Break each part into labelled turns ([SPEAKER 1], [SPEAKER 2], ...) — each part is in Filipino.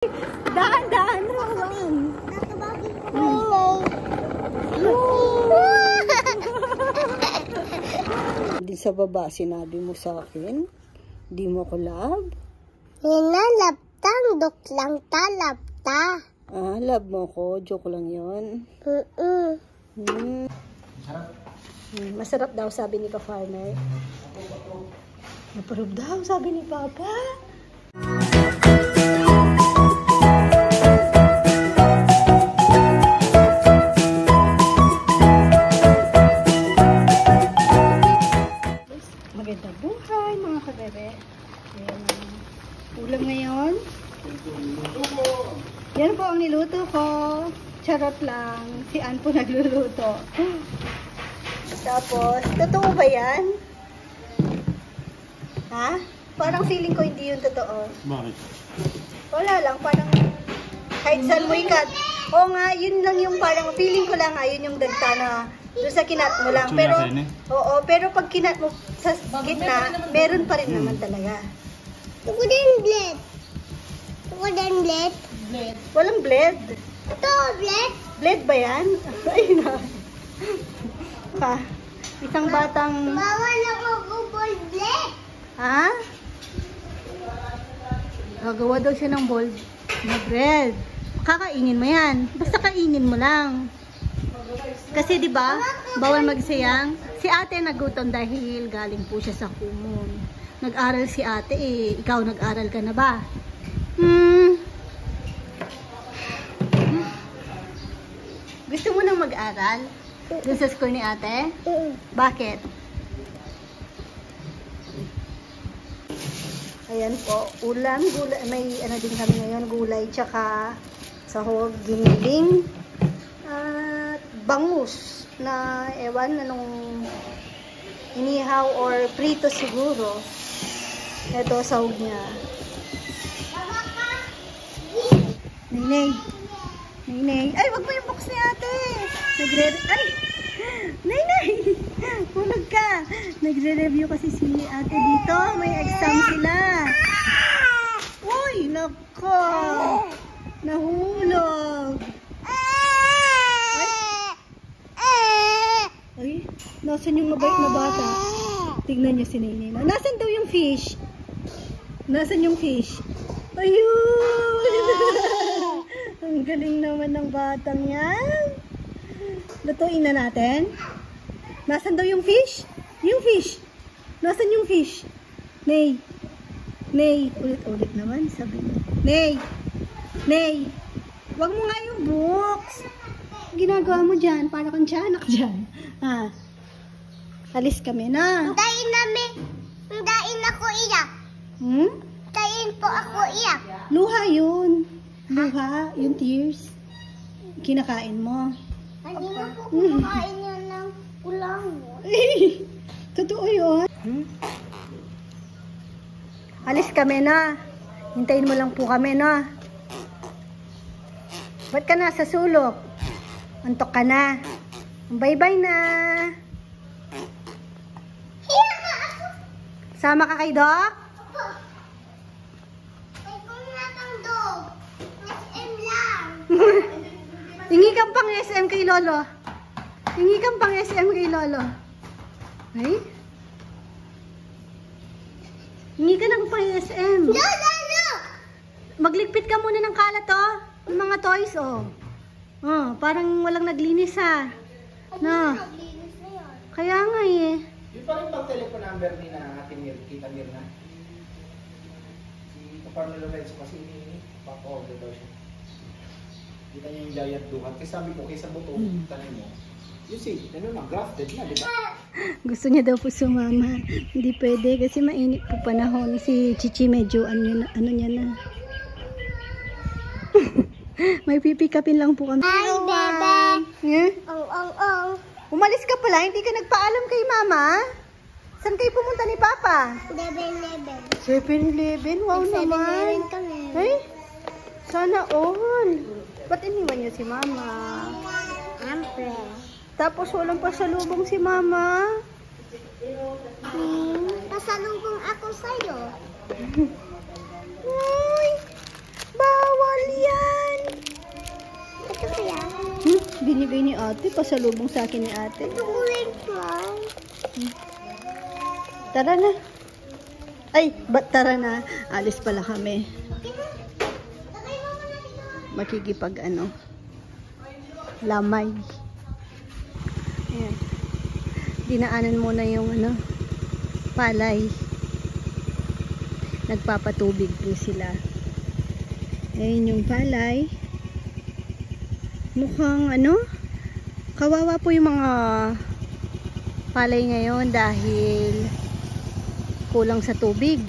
[SPEAKER 1] Daan, Rowan. Di sa baba, sinabi mo sa akin, di mo ko love?
[SPEAKER 2] Hinalaptang, duklang talapta.
[SPEAKER 1] Ah, love mo ko. Joke lang yun. Masarap daw, sabi ni Pa-Farmer. Naparub daw, sabi ni Papa. Magandang buhay, mga kabebe. Ayan ang ulam ngayon. Yan po ang niluto ko. Charot lang. Si Ann po nagluluto. Tapos, totoo ba yan? Ha? Parang feeling ko hindi yun totoo.
[SPEAKER 3] Bakit?
[SPEAKER 1] Wala lang, parang kahit saan mo ikat. Oo nga, yun lang yung parang feeling ko lang, yun yung dagta na doon sa kinat mo lang. Pero, oo, pero pag kinat mo sa gitna, meron pa rin naman talaga.
[SPEAKER 2] Tuko din blade. Tuko din blade.
[SPEAKER 1] Walang bled.
[SPEAKER 2] Ito, blade.
[SPEAKER 1] Bled ba yan? Ayun na. Pa, isang batang...
[SPEAKER 2] Bawal ako gubol blade.
[SPEAKER 1] Ha? Gagawa daw siya ng bold na bread. Kakainin mo yan. Basta kainin mo lang. Kasi 'di ba, bawal magsayang. Si ate nagutom dahil galing po siya sa kumon. Nag-aral si ate eh. Ikaw nag-aral ka na ba? Gusto mo nang mag-aral? Doon sa school ni ate? Bakit? Ayan po, ulam, gulay, may ano din kami ngayon, gulay, tsaka sahog, giniling, at bangus na ewan anong inihaw or prito siguro. Ito, sahog niya. Nainay. Ay, wag mo yung box ni ate. Ay! Nainay! Hulog ka. Nagre-review kasi si ate dito. May exam sila. Uy, nako. Nahulog. Ay, nasan yung mabait na bata? Tignan niyo si Nainay. Nasan daw yung fish? Nasan yung fish? Ayun! Ang galing naman ng batang yan. Lutuin na natin. Nasaan daw yung fish? Yung fish. Nasaan yung fish? Nay. Ulit-ulit naman sabi niya. Nay. Wag mo nga yung books. Ginagawa mo dyan. Para kang tiyanak dyan. Ha? Alis kami na.
[SPEAKER 2] Hintayin ako iyak. Hintayin po ako iyak.
[SPEAKER 1] Luha yun. Luha. Yung tears. Kinakain mo.
[SPEAKER 2] Hindi na po kumakain yan ng ulang.
[SPEAKER 1] Totoo yun. Alis kami na. Hintayin mo lang po kami na. Ba't ka na sa sulok? Antok ka na. Bye-bye na. Sama ka kay Doc?
[SPEAKER 2] Ay, kung natang dog. SM lang.
[SPEAKER 1] Hingi kang pang SM kay Lolo. Hingi kang pang SM kay Lolo. Ay? Hingi ka ng pang SM.
[SPEAKER 2] No!
[SPEAKER 1] Magligpit ka muna ng kalat, oh. Yung mga toys, oh. Oh, parang walang naglinis, ha. No.
[SPEAKER 2] Naglinis na yan.
[SPEAKER 1] Kaya nga, eh.
[SPEAKER 4] Yung pa rin pag-telephone number ni na kita Mirna. Si Kaparlo Lorenzo kasi pa-order daw siya. Kita niya yung giant duhat. Kasi sabi ko, kaysa buto, tanin mo. You see, ano na, grafted na, di ba?
[SPEAKER 1] Gusto niya daw po sumama. Hindi pwede kasi mainit po panahon. Si Chichi medyo ano niya na. May pipikapin lang po kami.
[SPEAKER 2] Hi, bebe.
[SPEAKER 1] Eh?
[SPEAKER 2] Ong.
[SPEAKER 1] Umalis ka pala, hindi ka nagpaalam kay Mama? Saan kayo pumunta ni Papa? 7-Eleven. Wow naman.
[SPEAKER 2] Kami.
[SPEAKER 1] Ay, sana all. Ba't iniwan niyo si Mama?
[SPEAKER 2] Ampre.
[SPEAKER 1] Tapos walang pasalubong si Mama.
[SPEAKER 2] Pasalubong ako sa'yo.
[SPEAKER 1] Uy, bawal Binigay ni ate. Pasalubong sa akin ni ate. Tara na. Ay, ba't tara na? Alis pala kami. Makikipag ano. Lamay. Ayan. Dinaanan muna yung ano. Palay. Nagpapatubig po sila. Ayan yung palay. Mukhang ano, kawawa po yung mga palay ngayon dahil kulang sa tubig.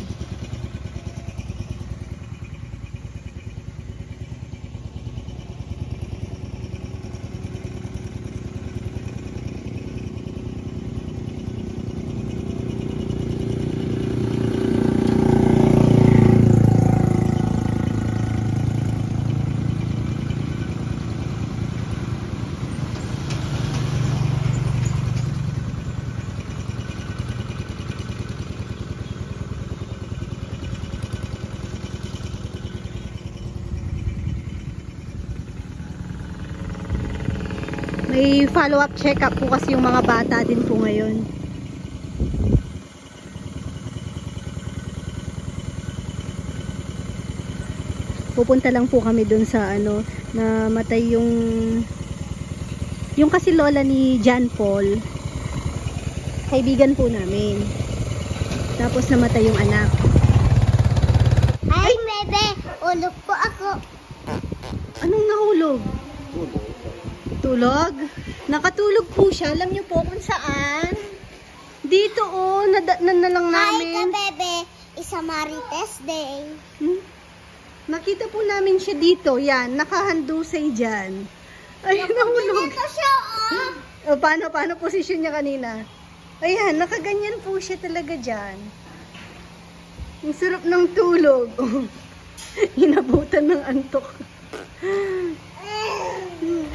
[SPEAKER 1] May follow-up check-up po kasi yung mga bata din po ngayon. Pupunta lang po kami dun sa ano, na matay yung kasi lola ni John Paul. Kaibigan po namin. Tapos namatay yung anak.
[SPEAKER 2] Ay, bebe, ulog po ako.
[SPEAKER 1] Anong nahulog? Tulog? Nakatulog po siya. Alam niyo po kung saan? Dito oh, nadatnan na lang namin.
[SPEAKER 2] Hi ka, bebe. Isa Marites Day.
[SPEAKER 1] Nakita po namin siya dito. Yan, nakahandusay dyan. Ay, nahulog.
[SPEAKER 2] Dito siya, oh.
[SPEAKER 1] O, paano posisyon niya kanina? Ayan, nakaganyan po siya talaga dyan. Ang sarap ng tulog. Hinabutan ng antok.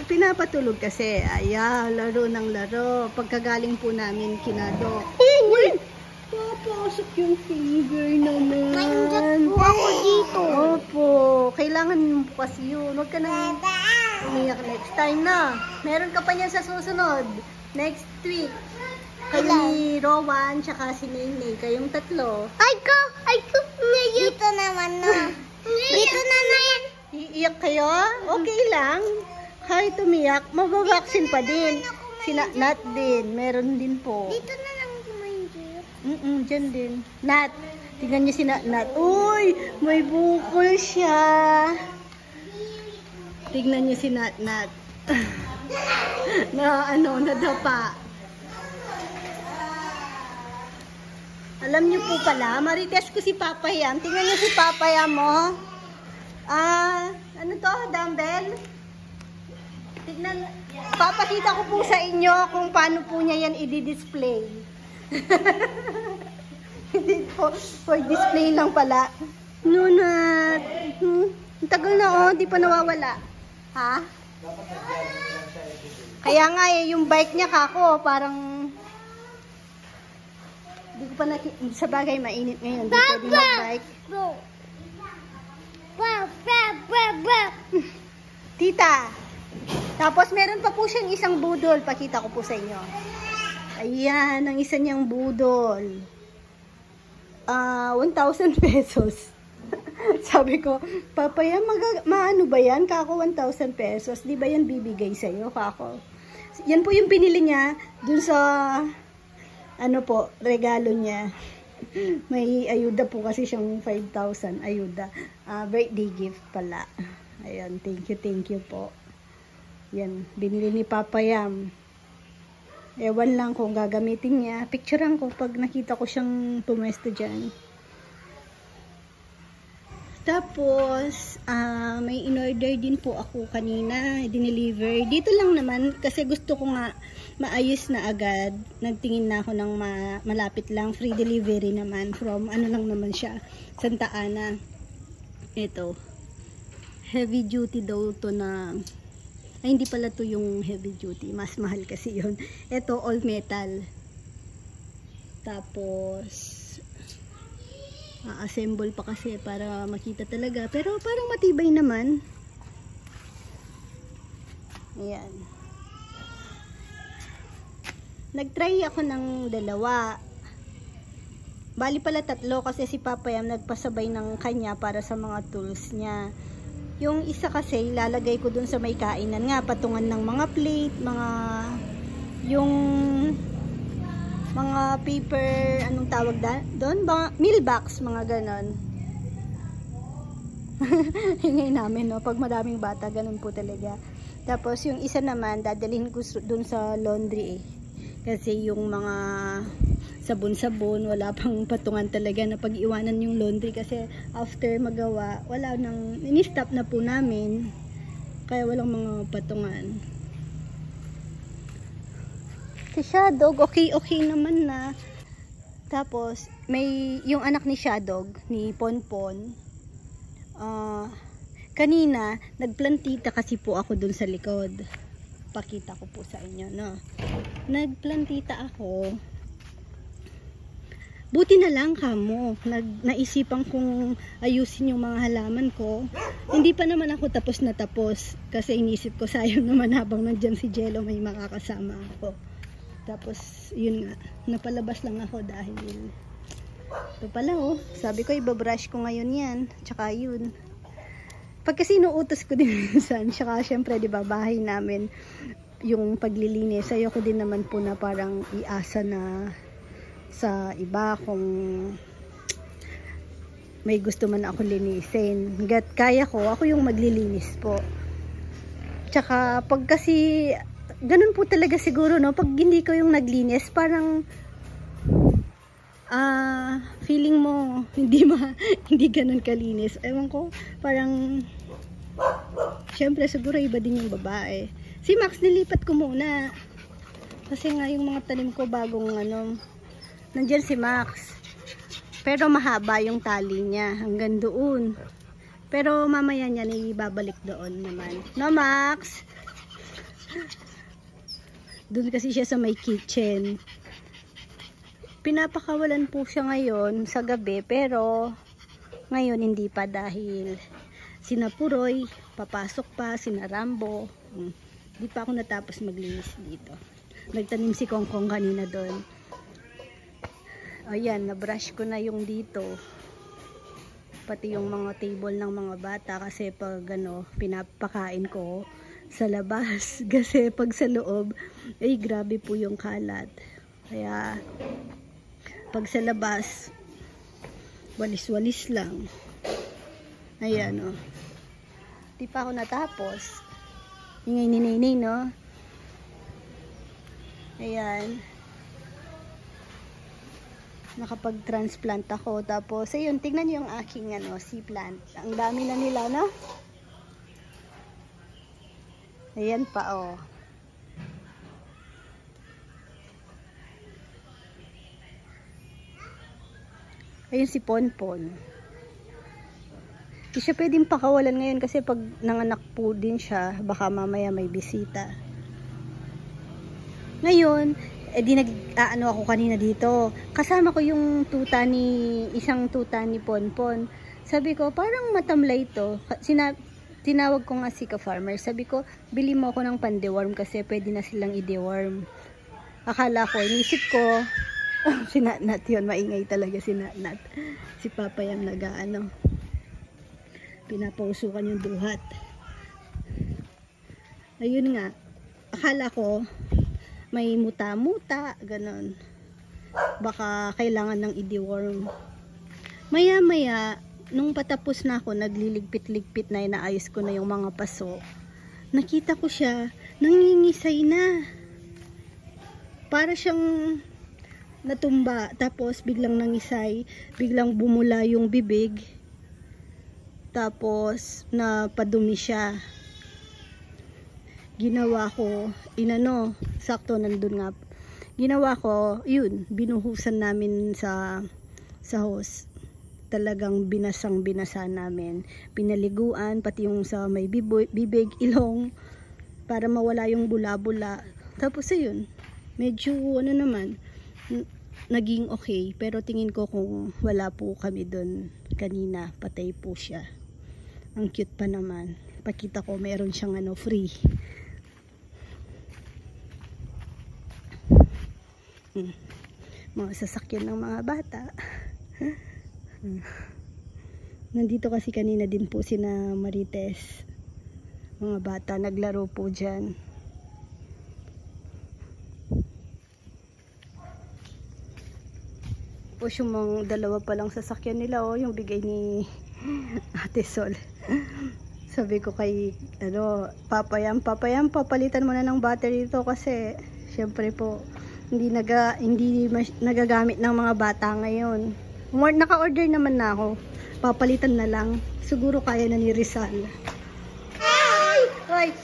[SPEAKER 1] Pinapatulog kasi. Ayaw, laro ng laro. Pagkagaling po namin kinado. Uy! Papasok yung finger naman.
[SPEAKER 2] Nandiyan po ako dito.
[SPEAKER 1] Opo. Kailangan mo po kasi yun. Huwag ka nang umiyak next time na. Meron ka pa niyan sa susunod. Next week. Kayo ni Rowan, tsaka si Nene. Kayong tatlo.
[SPEAKER 2] Ay ko. Dito naman na. Dito na yan.
[SPEAKER 1] Iiyak kayo? Okay lang. Kahit umiyak, mababaksin pa din. Nat din. Meron din po.
[SPEAKER 2] Dito na lang kumaindir.
[SPEAKER 1] Dyan din. Nat. Tingnan niyo si Nat. Uy! May bukol siya. Tingnan niyo si Nat. Na ano, nadapa. Alam niyo po pala, marites ko si Papayam. Tingnan niyo si Papayam mo. Ano to? Dumbbell? Tignan, papakita ko po sa inyo kung paano po niya yan i-display. Hindi po, for display lang pala. Nunat. Ang tagal na oh, di pa nawawala. Ha? Kaya nga eh, yung bike niya kako, parang di ko pa sa bagay mainit ngayon. Di pwede mag-bike. Tita. Tapos meron pa po siyang isang budol. Pakita ko po sa inyo. Ayan, ang isa niyang budol. 1,000 pesos. Sabi ko, Papaya, maano ba yan? Kako 1,000 pesos. Di ba yan bibigay sa'yo, kako? Yan po yung pinili niya dun sa ano po, regalo niya. May ayuda po kasi siyang 5,000 ayuda. Birthday gift pala. Ayan, thank you po. Yan, binili ni Papayam. Ewan lang kung gagamitin niya. Picturean ko pag nakita ko siyang pumesto dyan. Tapos, may in-order din po ako kanina. Dineliver. Dito lang naman kasi gusto ko nga maayos na agad. Nagtingin na ako ng malapit lang. Free delivery naman. From ano lang naman siya. Santa Ana. Ito. Heavy duty daw to na... Ay, hindi pala to yung heavy duty. Mas mahal kasi yun. Ito, all metal. Tapos, assemble pa kasi para makita talaga. Pero parang matibay naman. Ayan. Nag-try ako ng dalawa. Bali pala 3 kasi si Papa Yam nagpasabay ng kanya para sa mga tools niya. Yung isa kasi ilalagay ko dun sa may kainan nga, patungan ng mga plate, yung mga paper, anong tawag doon? Meal box, mga ganon. Hingay namin, no? Pag madaming bata, ganun po talaga. Tapos yung isa naman, dadalhin ko dun sa laundry eh. Kasi yung mga sabon-sabon, wala pang patungan talaga na pag-iwanan yung laundry kasi after magawa, wala nang, ini-stop na po namin. Kaya walang mga patungan. Si Shadog, okay naman na. Tapos, may yung anak ni Shadog, ni Ponpon, kanina, nagplantita kasi po ako dun sa likod. Pakita ko po sa inyo, no? Nagplantita ako. Buti na lang kamo, naisipan kong ayusin yung mga halaman ko. Hindi pa naman ako tapos na tapos kasi inisip ko sayang naman habang nandyan si Jello may makakasama ako. Tapos yun nga, napalabas lang ako dahil ito pala oh, sabi ko ibabrush ko ngayon yan, tsaka yun. Pag kasi inuutos ko din minsan, tsaka syempre diba bahay namin yung paglilinis, ayoko din naman po na parang iasa na sa iba kung may gusto man ako linisin. Kaya ko, ako yung maglilinis po. Tsaka pag kasi ganun po talaga siguro, no? Pag hindi ko yung naglinis, parang feeling mo hindi ganun kalinis. Ewan ko, parang syempre siguro iba din yung babae. Si Max nilipat ko muna. Kasi nga yung mga tanim ko bagong nandyan si Max. Pero mahaba yung tali niya hanggang doon. Pero mamaya niya ibabalik doon naman. No, Max? Doon kasi siya sa may kitchen. Pinapakawalan po siya ngayon sa gabi. Pero ngayon hindi pa dahil sina Puroy, papasok pa, sina Rambo. Hindi pa ako natapos maglinis dito. Nagtanim si Kongkong kanina doon. Ayan, na-brush ko na yung dito. Pati yung mga table ng mga bata kasi pag pinapakain ko sa labas. Kasi pag sa loob, ay grabe po yung kalat. Kaya pag sa labas, walis-walis lang. Ayan Di pa ako natapos. Ingay ni Nenay, no? Ayan. Nakapag-transplant ako. Tapos, ayun, tignan yung aking sea plant. Ang dami na nila, no? Ayan pa, oh. Ayun si Ponpon. Hindi siya pwedeng pakawalan ngayon kasi pag nanganak po din siya, baka mamaya may bisita. Ngayon, ako kanina dito. Kasama ko yung isang tuta ni Ponpon. Sabi ko, parang matamlay to. Tinawag ko nga si ka-farmer. Sabi ko, bili mo ako ng pan-deworm kasi pwede na silang i-deworm. Akala ko, inisip ko, si Natnat yun, maingay talaga si Natnat. Si Papa yung pinapausukan yung duhat. Ayun nga, akala ko, may muta-muta, ganon. Baka kailangan ng i-deworm. Maya-maya, nung patapos na ako, nagliligpit-ligpit na, inaayos ko na yung mga paso. Nakita ko siya, nangingisay na. Para siyang natumba, tapos biglang nangisay, biglang bumula yung bibig, tapos napadumi siya. Ginawa ko, sakto nandun nga. Ginawa ko, yun, binuhusan namin sa hose. Talagang binasa namin. Pinaliguan, pati yung sa may bibig, ilong, para mawala yung bula-bula. Tapos ayun, medyo naman, naging okay. Pero tingin ko kung wala po kami dun kanina, patay po siya. Ang cute pa naman. Pakita ko, meron siyang free. Mga sasakyan ng mga bata. Nandito kasi kanina din po sina Marites. Mga bata naglaro po dyan. Po yung mga dalawa pa lang sasakyan nila, oh, yung bigay ni Ate Sol. Sabi ko kay Papayam, papalitan mo na ng battery ito kasi syempre po hindi nagagamit ng mga bata ngayon. Naka-order naman na ako. Papalitan na lang. Siguro kaya na ni Rizal. Ay,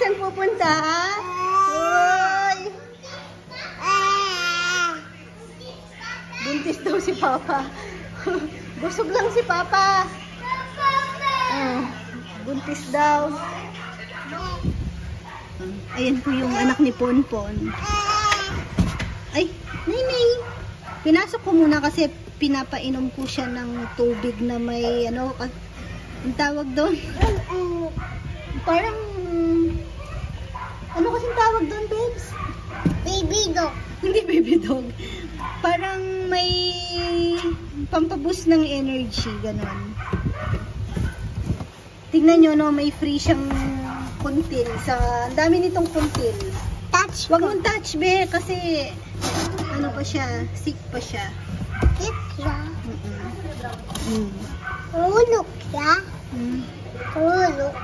[SPEAKER 1] saan pupunta? Ay! Buntis daw si Papa. Busog lang si Papa. Buntis daw. Ayan po yung anak ni Ponpon. Ay, Nay. Pinasok ko muna kasi pinapainom ko siya ng tubig na may ang tawag doon? Parang ano kasing tawag doon, babes?
[SPEAKER 2] Baby dog.
[SPEAKER 1] Hindi baby dog. Parang may pampaboost ng energy, ganon. Tingnan nyo, no, may free siyang kuntil. Ang dami nitong kuntil.
[SPEAKER 2] Touch.
[SPEAKER 1] Wag mong touch, be, kasi ano pa siya, sick pa siya.
[SPEAKER 2] Sick siya.
[SPEAKER 1] Ulok
[SPEAKER 2] siya. Ulok.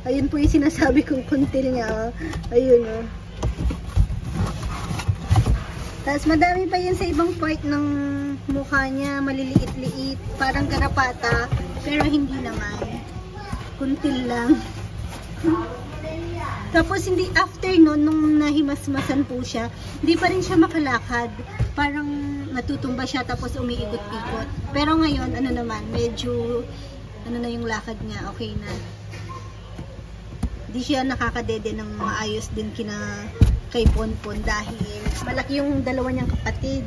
[SPEAKER 1] Ayun po yung sinasabi kong kuntil niya. Ayun, oh. Tapos madami pa yun sa ibang part ng mukha niya, maliliit-liit, parang karapata, pero hindi naman. Kuntil lang. Tapos hindi, after nun, nung nahimasmasan po siya, hindi pa rin siya makalakad. Parang natutumba siya tapos umiikot-ikot. Pero ngayon, medyo, na yung lakad niya, okay na. Hindi siya nakakadede ng maayos din kay Ponpon dahil malaki yung dalawa niyang kapatid.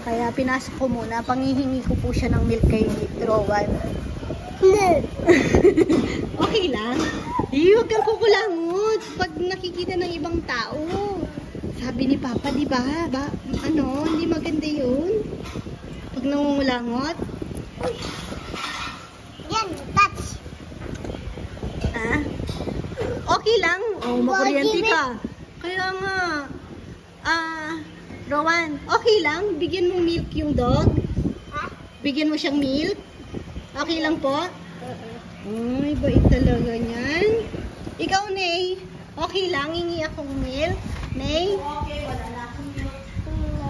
[SPEAKER 1] Kaya pinasok ko muna, panghihingi ko po siya ng milk kay Rowan. Okay lang. Huwag kang kukulangot pag nakikita ng ibang tao. Sabi ni Papa, di ba? Hindi maganda yun. Pag nangungulangot.
[SPEAKER 2] Yan, touch.
[SPEAKER 1] Okay lang. Makuryente ka. Kaya nga, Rowan, okay lang. Bigyan mo milk yung dog. Bigyan mo siyang milk. Okay lang po? Ay, bait talaga niyan. Ikaw, Nay, okay lang. Hingi akong milk. Nay?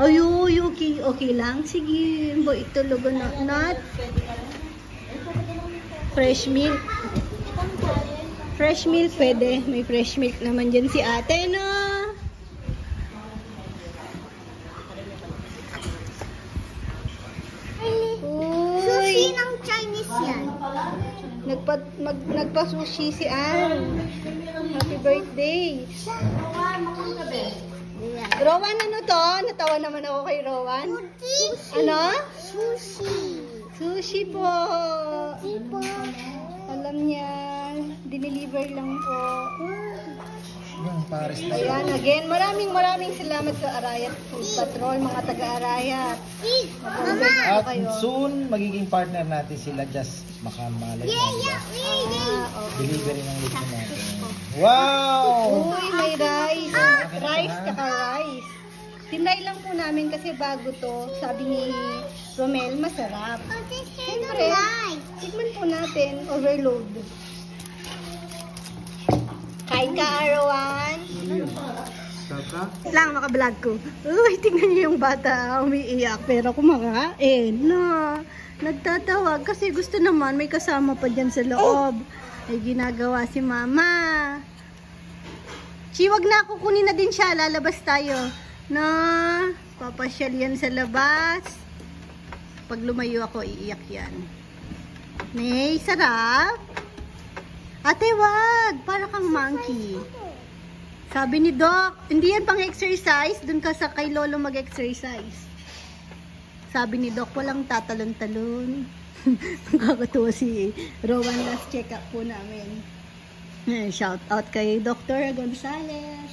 [SPEAKER 1] Ay, okay lang. Sige, bait talaga Nat. Fresh milk. Fresh milk, pwede. May fresh milk naman dyan si ate, no?
[SPEAKER 2] Sushi ng Chinese yan.
[SPEAKER 1] Nagpa-sushi si Ann. Happy birthday. Rowan, ano to? Natawa naman ako kay Rowan. Ano?
[SPEAKER 2] Sushi.
[SPEAKER 1] Sushi po.
[SPEAKER 2] Sushi po.
[SPEAKER 1] Alam niya. Dineliver lang po.
[SPEAKER 4] Yung Paris na yun.
[SPEAKER 1] Ayan, again, maraming salamat sa Arayat Food Patrol, mga taga-Arayat.
[SPEAKER 4] At soon, magiging partner natin sila Just makamalay. Delivery ng libre natin. Wow!
[SPEAKER 1] Uy, may rice. Rice, tsaka rice. Tinry lang po namin kasi bago to. Sabi ni Romel, masarap. Siyempre, tikman po natin. Overload. Kain ka, Rowan. Lang, makablog ko. Uy, tingnan niyo yung bata. Umiiyak, pero kumakain. No, nagtatawag kasi gusto naman may kasama pa dyan sa loob. May ginagawa si Mama. Wag na, kukunin na din siya. Lalabas tayo. No, papasyal yan sa labas. Pag lumayo ako, iiyak yan. May sarap. Ate, wag. Para kang monkey. Sabi ni Doc, hindi yan pang exercise. Doon ka sa kay Lolo mag-exercise. Sabi ni Doc, walang tatalon-talon. Nakakatuwa si Rowan, last check-up po namin. Shout out kay Dr. Gonzales.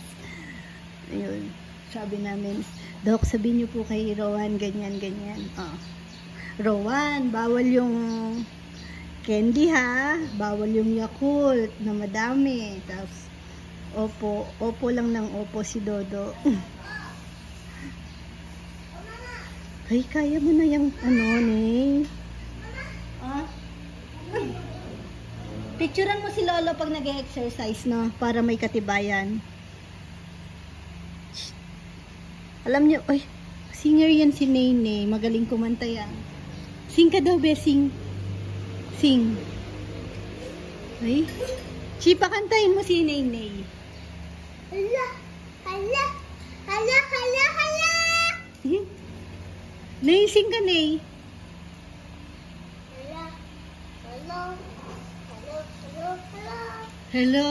[SPEAKER 1] Ayun, sabi namin, Doc, sabihin niyo po kay Rowan, ganyan, ganyan. Oh. Rowan, bawal yung candy ha, bawal yung Yakult na madami. Tapos, opo lang ng opo si Dodo. Ay, kaya mo na yung ano, Ning. Ah? Picturean mo si Lolo pag nag-exercise, no? Para may katibayan. Alam niyo, ay, singer yan si Nene. Magaling kumanta yan. Sing ka daw, be, sing. Sing. Ay, Chipa, kantahin mo si Nene.
[SPEAKER 2] Hala, hala, hala, hala, hala.
[SPEAKER 1] Nay, sing ka, Nay.
[SPEAKER 2] Hala, hala, hala, hala, hala.
[SPEAKER 1] Hello.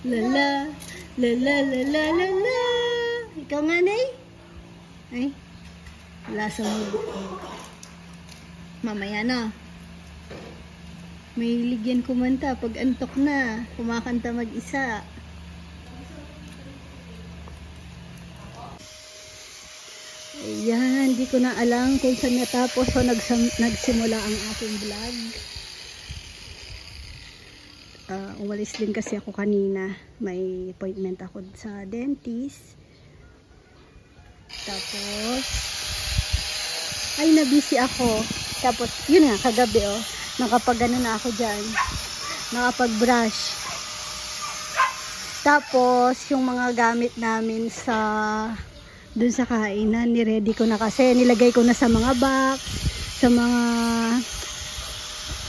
[SPEAKER 1] Lala. Lala, lala, lala. Ikaw nga, Nay. Ay, wala sa mood. Mamaya na. May ligyan kumanta pag antok na. Kumakanta mag-isa. Ayan, di ko na alam kung saan natapos o nagsimula ang aking vlog. Umalis din kasi ako kanina. May appointment ako sa dentist. Tapos, ay nabisi ako. Tapos, yun nga, kagabi nakapag-ano na ako dyan. Nakapag-brush. Tapos, yung mga gamit namin dun sa kainan, niready ko na kasi. Nilagay ko na sa mga box, sa mga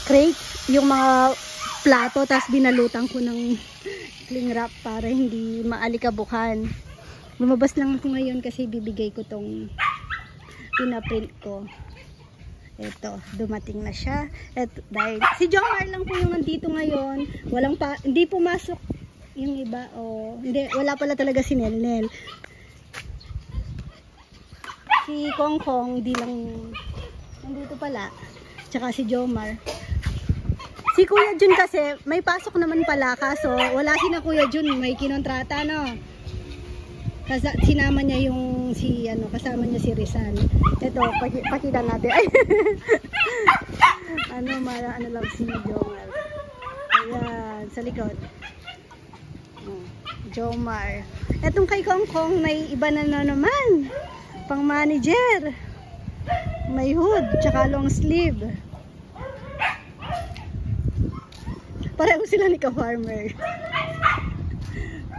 [SPEAKER 1] crate, yung mga plato, tapos binalutan ko ng cling wrap para hindi maalikabukan. Lumabas lang ako ngayon kasi bibigay ko tong pinaprint ko. Eto, dumating na siya. Eto, dahil si Jomar lang po yung nandito ngayon. Hindi pumasok yung iba. Hindi, wala pala talaga si Nelnel. Si Kongkong, di lang nandito pala. Tsaka si Jomar. Si Kuya Jun kasi, may pasok naman pala. Kaso, wala si na Kuya Jun. May kinontrata, no? Kasi sinama niya yung kasama niya si Rizal. Ito, pakita natin. Ay. ano lang si Jomar. Ayan, sa likod. Jomar. Etong kay Kongkong, may iba na naman. Pang manager. May hood, tsaka long sleeve. Pareho sila ni ka-farmer.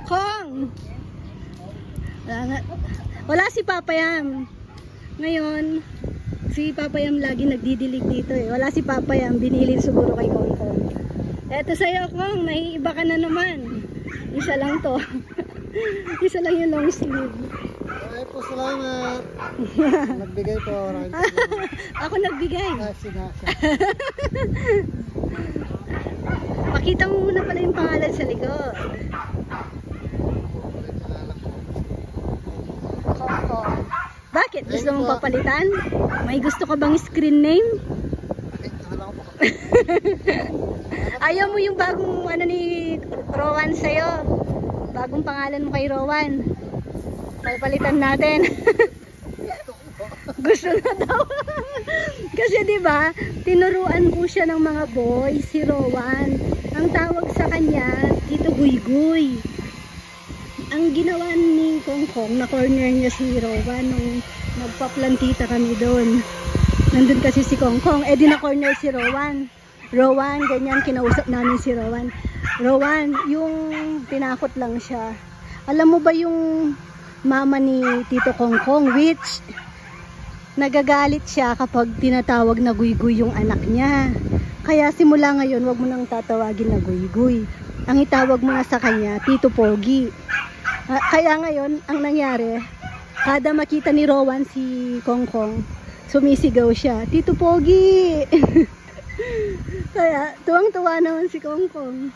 [SPEAKER 1] Kong! Wala si Papayam. Ngayon, si Papayam lagi nagdidilig dito eh. Wala si Papayam, binilin siguro kay Kongkong. Eto sa'yo, Kong, naiiba ka na naman. Isa lang to. Isa lang yung long sleeve.
[SPEAKER 3] Ay po, salamat. Nagbigay po.
[SPEAKER 1] Ako nagbigay.
[SPEAKER 3] Sige.
[SPEAKER 1] Pakita mo muna pala yung pangalan sa likod. Kongkong. Bakit? Gusto mong papalitan? May gusto ka bang screen name? Ayaw mo yung bagong ni Rowan sa'yo. Bagong pangalan mo kay Rowan. Papalitan natin. Gusto na daw. Kasi 'di ba, tinuruan po siya ng mga boys si Rowan. Ang tawag sa kanya, Tito Guyguy. Ang ginawa ni Kongkong, na corner niya si Rowan nung nagpaplantita kami doon. Nandun kasi si Kongkong, di na corner si Rowan. Rowan, ganyan, kinausap namin si Rowan. Rowan, yung tinakot lang siya. Alam mo ba yung mama ni Tito Kongkong, which nagagalit siya kapag tinatawag na Guyguy yung anak niya. Kaya simula ngayon, wag mo nang tatawagin na Guyguy. Ang itawag mo na sa kanya, Tito Pogi. Kaya ngayon, ang nangyari, kada makita ni Rowan si Kongkong, sumisigaw siya, Tito Pogi! Kaya, tuwang-tuwa naman si Kongkong.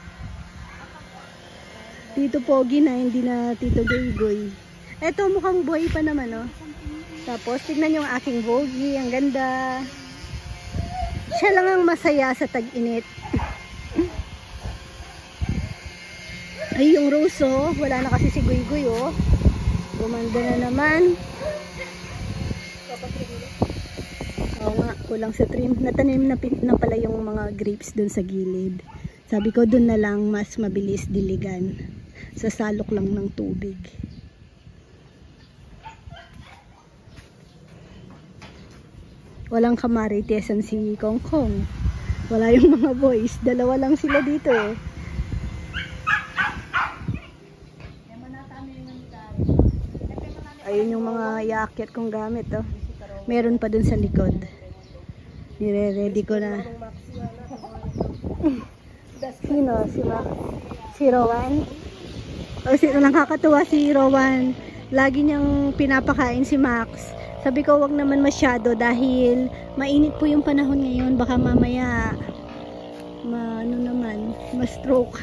[SPEAKER 1] Tito Pogi na, hindi na Tito Guyguy. Eto, mukhang boy pa naman, oh. Tapos, tignan yung aking bogi. Ang ganda. Siya lang ang masaya sa tag-init. Ay, yung rose, oh. Wala na kasi si Guy-Guy, oh. Gumanda na naman. Oo nga, kulang sa trim. Natanim na pala yung mga grapes dun sa gilid. Sabi ko, dun na lang mas mabilis diligan. Sa salok lang ng tubig. Walang kamaritesan si Kong Kong. Wala yung mga boys. Dalawa lang sila dito, eh. Ayun yung mga iakyat kong gamit, oh. Meron pa dun sa likod. Nire-ready ko na. Sino? Si Max? Si Rowan? O, nakakatuwa si Rowan. Lagi niyang pinapakain si Max. Sabi ko, wag naman masyado dahil mainit po yung panahon ngayon. Baka mamaya ma-stroke.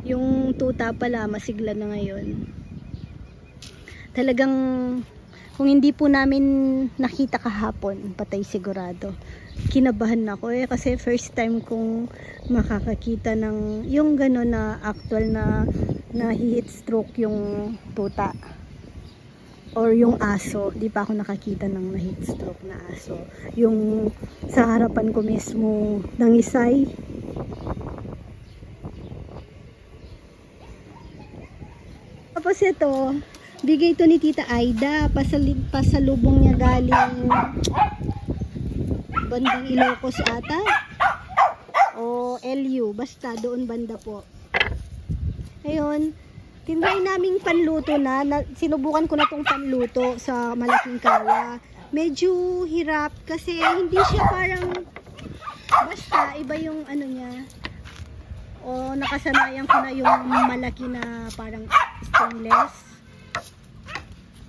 [SPEAKER 1] Yung tuta pala, masigla na ngayon. Talagang, kung hindi po namin nakita kahapon, patay sigurado. Kinabahan ako kasi first time kong makakakita ng yung gano'n na actual na heat stroke yung tuta. Or yung aso. Di pa ako nakakita ng heat stroke na aso. Yung sa harapan ko mismo nangisay. Tapos ito, bigay to ni Tita Aida. Pasalubong niya galing bandang Ilocos ata. O LU. Basta doon banda po. Ayun. Tinry naming panluto na. Sinubukan ko na tong panluto sa malaking kawa. Medyo hirap kasi hindi siya parang basta iba yung ano niya. O nakasanayan ko na yung malaki na parang stainless.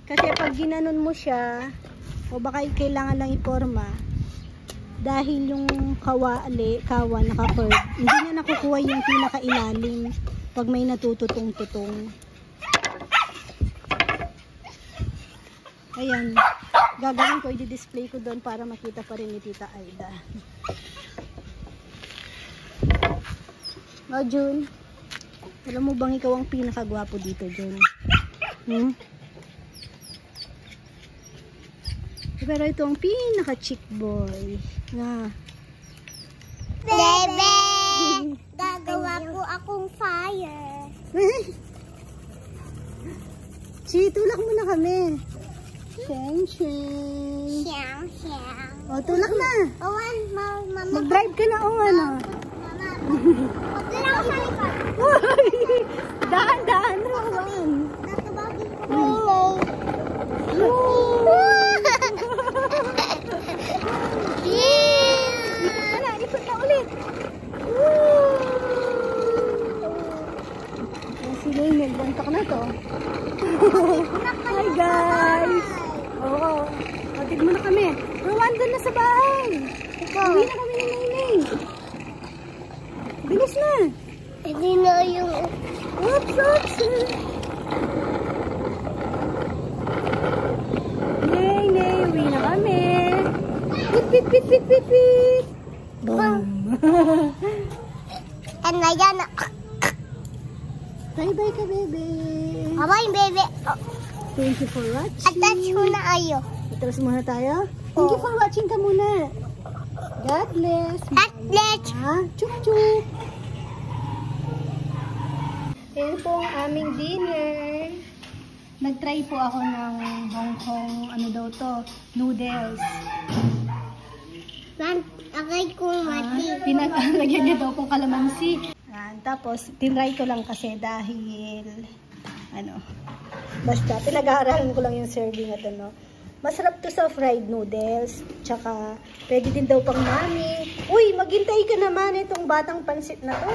[SPEAKER 1] Kasi pag ginanon mo siya o baka kailangan lang iporma dahil yung kawa naka-curve. Hindi niya nakukuha yung pinakailalim pag may natututong-tutong. Ayan. Gagawin ko, i-display ko doon para makita pa rin ni Tita Aida. Oh, Jun. Alam mo bang ikaw ang pinakagwapo dito, Jun? Pero ito ang pinaka-chick boy. Nga.
[SPEAKER 2] Bebe! Gagawa po akong fire.
[SPEAKER 1] Chi, tulak mo na kami. Shen.
[SPEAKER 2] Siyang, siyang.
[SPEAKER 1] O, tulak na.
[SPEAKER 2] Owan, mama.
[SPEAKER 1] Mag-drive ka na, o ano.
[SPEAKER 2] Mama. Magdala ko sa likod.
[SPEAKER 1] Daan, Rowan.
[SPEAKER 2] Natubagin ko.
[SPEAKER 1] Ikot na ulit. Sige, nagbuntak na to. Hi guys. Oo. Patid mo na kami. Rowan, doon na sa bahay. Uwi na kami ni Nainay. Bilis na.
[SPEAKER 2] Hindi na yung...
[SPEAKER 1] Oops. Nainay, uwi na kami. Pit. Boom.
[SPEAKER 2] And ayan na.
[SPEAKER 1] Bye-bye ka, bebe.
[SPEAKER 2] Abay, bebe.
[SPEAKER 1] Thank you for watching.
[SPEAKER 2] Attach muna ayo.
[SPEAKER 1] Atras muna tayo. Thank you for watching ka muna. God bless.
[SPEAKER 2] Attach.
[SPEAKER 1] Chuk-chuk. Yan po ang aming dinner. Nag-try po ako ng Hong Kong, noodles.
[SPEAKER 2] Agay kong mati.
[SPEAKER 1] Pinalagyan niya daw kong kalamansi. Tapos, tinry ko lang kasi dahil, basta, pinag-aaralan ko lang yung serving at Masarap to sa fried noodles. Tsaka, pwede din daw pang mami. Uy, maghintay ka naman itong batang pansit na to.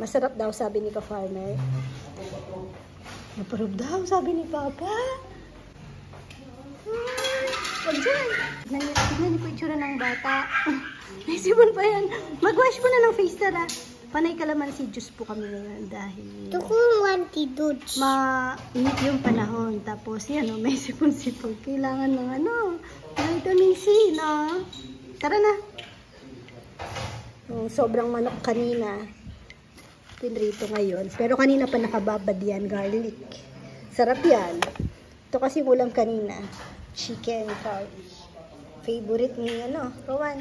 [SPEAKER 1] Masarap daw, sabi ni ka-farmer. Maparab daw, sabi ni Papa. Huwag dyan. Tignan niyo po yung tsura ng bata. Naisipan pa yan. Mag-wash mo na ng face, tara. Panay kalamansi juice po kami ngayon dahil
[SPEAKER 2] Ito ko wanti dudes.
[SPEAKER 1] mainit yung panahon. Tapos yan, may sipon-sipon. Kailangan ng vitamin C, no? Tara na. Sobrang manok kanina. Pinrito ngayon. Pero kanina pa nakababad yan, garlic. Sarap yan. Ito kasi ulam kanina. Chicken curry. Favorite ni Rowan.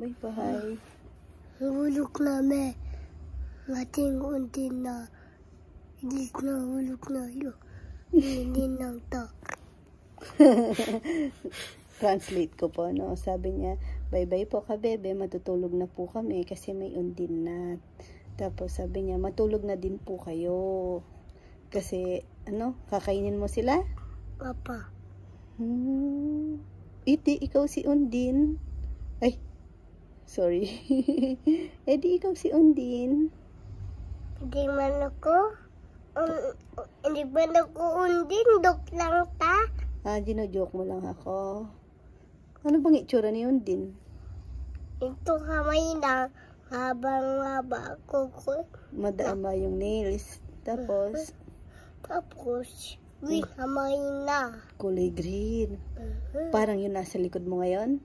[SPEAKER 1] Bye-bye.
[SPEAKER 2] Hulog namin. Mating unti na. Hindi na hulog na yun. Hindi nang to.
[SPEAKER 1] Translate ko po, no? Sabi niya, bye-bye po ka, bebe. Matutulog na po kami kasi may undin na. Tapos sabi niya, matulog na din po kayo. Kasi, kakainin mo sila?
[SPEAKER 2] Papa.
[SPEAKER 1] Iti, ikaw si Undin. Ay, sorry. Di ikaw si Undin.
[SPEAKER 2] Hindi man ako. Hindi man ako undin. Dok lang ta.
[SPEAKER 1] Gino-joke mo lang ako. Ano bang itsura ni Undin?
[SPEAKER 2] Ito kamay na. Habang-haba ko.
[SPEAKER 1] Madaama yung nails. Tapos,
[SPEAKER 2] Kamay na.
[SPEAKER 1] kulay green. Parang yun nasa likod mo ngayon.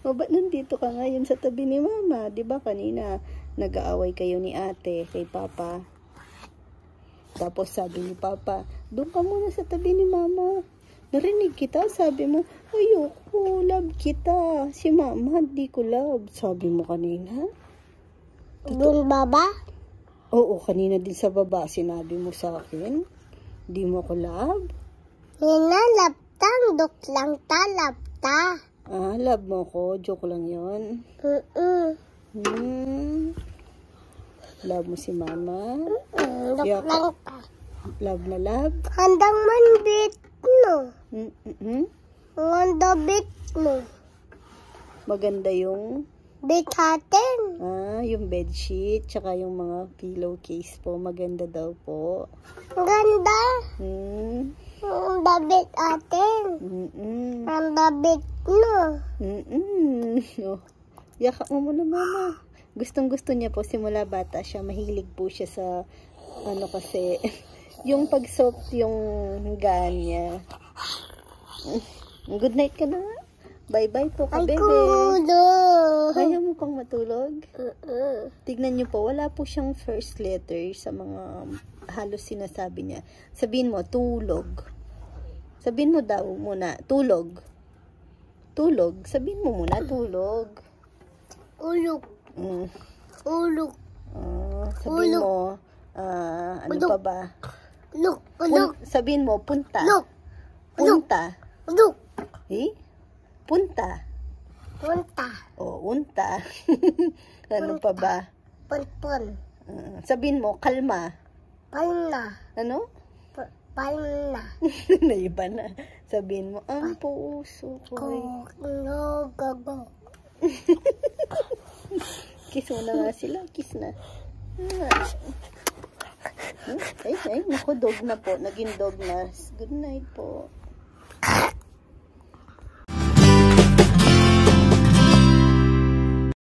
[SPEAKER 1] O, ba't nandito ka ngayon sa tabi ni Mama? Diba kanina nag-aaway kayo ni ate kay Papa? Tapos sabi ni Papa, doon ka muna sa tabi ni Mama. Narinig kita, sabi mo, ayoko, love kita. Si Mama, di ko love. Sabi mo kanina.
[SPEAKER 2] Doon baba?
[SPEAKER 1] Oo, kanina din sa baba, sinabi mo sa akin. Di mo ko love.
[SPEAKER 2] Nina, laptang. Dok lang ta, lapta.
[SPEAKER 1] Love mo ko. Joke lang yon. Love mo si Mama.
[SPEAKER 2] Dok
[SPEAKER 1] Yeah.
[SPEAKER 2] lang ta.
[SPEAKER 1] Love na love.
[SPEAKER 2] Handang man bit no. Handa bit no.
[SPEAKER 1] Maganda yung
[SPEAKER 2] Bit hatin.
[SPEAKER 1] yung bedsheet, tsaka yung mga pillowcase po. Maganda daw po.
[SPEAKER 2] Ganda. Handa bit hatin. Handa bit no.
[SPEAKER 1] Oh, yakap mo muna, Mama. Gustong-gusto niya po, simula bata siya. Mahilig po siya sa, kasi, yung pag-soft yung ganyan. Good night ka na. Bye-bye po ka,
[SPEAKER 2] Ay,
[SPEAKER 1] bebe.
[SPEAKER 2] kulo.
[SPEAKER 1] Ayaw mo pang matulog? Tignan niyo po, wala po siyang first letter sa mga halos sinasabi niya. Sabihin mo, tulog. Sabihin mo daw muna, tulog. Tulog. Sabihin mo muna, tulog.
[SPEAKER 2] Ulog. Ulog.
[SPEAKER 1] Sabihin
[SPEAKER 2] Ulog.
[SPEAKER 1] mo, ano
[SPEAKER 2] Ulog.
[SPEAKER 1] pa ba?
[SPEAKER 2] Ulog. Ulog.
[SPEAKER 1] Sabihin mo, punta.
[SPEAKER 2] Ulog.
[SPEAKER 1] Punta.
[SPEAKER 2] Ulog.
[SPEAKER 1] Punta.
[SPEAKER 2] Punta.
[SPEAKER 1] Unta. Ano pa ba?
[SPEAKER 2] Punpun.
[SPEAKER 1] Sabihin mo, kalma.
[SPEAKER 2] Palna.
[SPEAKER 1] Ano?
[SPEAKER 2] Palna.
[SPEAKER 1] Naiba na. Sabihin mo, ang puso ko.
[SPEAKER 2] No, gago.
[SPEAKER 1] Kiss mo na nga sila. Kiss na. Ay, naku, dog na po. Naging dog na. Good night po.